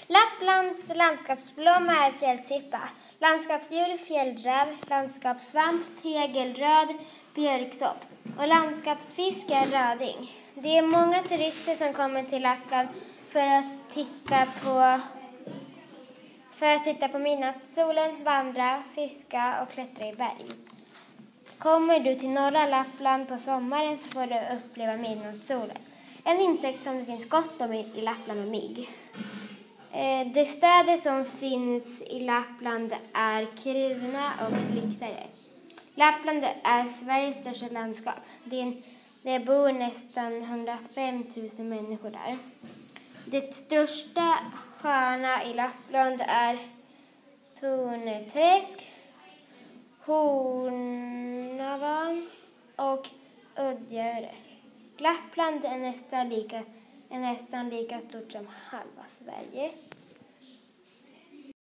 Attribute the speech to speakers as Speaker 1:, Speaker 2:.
Speaker 1: Lapplands landskapsblomma är fjällsippa. Landskapsdjur, fjällräv, landskapssvamp, tegelröd, björksopp. Och landskapsfisk är röding. Det är många turister som kommer till Lappland för att titta på midnattssolen, vandra, fiska och klättra i berg. Kommer du till norra Lappland på sommaren så får du uppleva midnattssolen. En insekt som det finns gott om i Lappland är mygg. De städer som finns i Lappland är Kiruna och Lycksele. Lappland är Sveriges största landskap. Det bor nästan 105 000 människor där. Det största sjöarna i Lappland är Torneträsk, Hornavan och Ödjäre. Lappland är nästan lika stort som halva Sverige.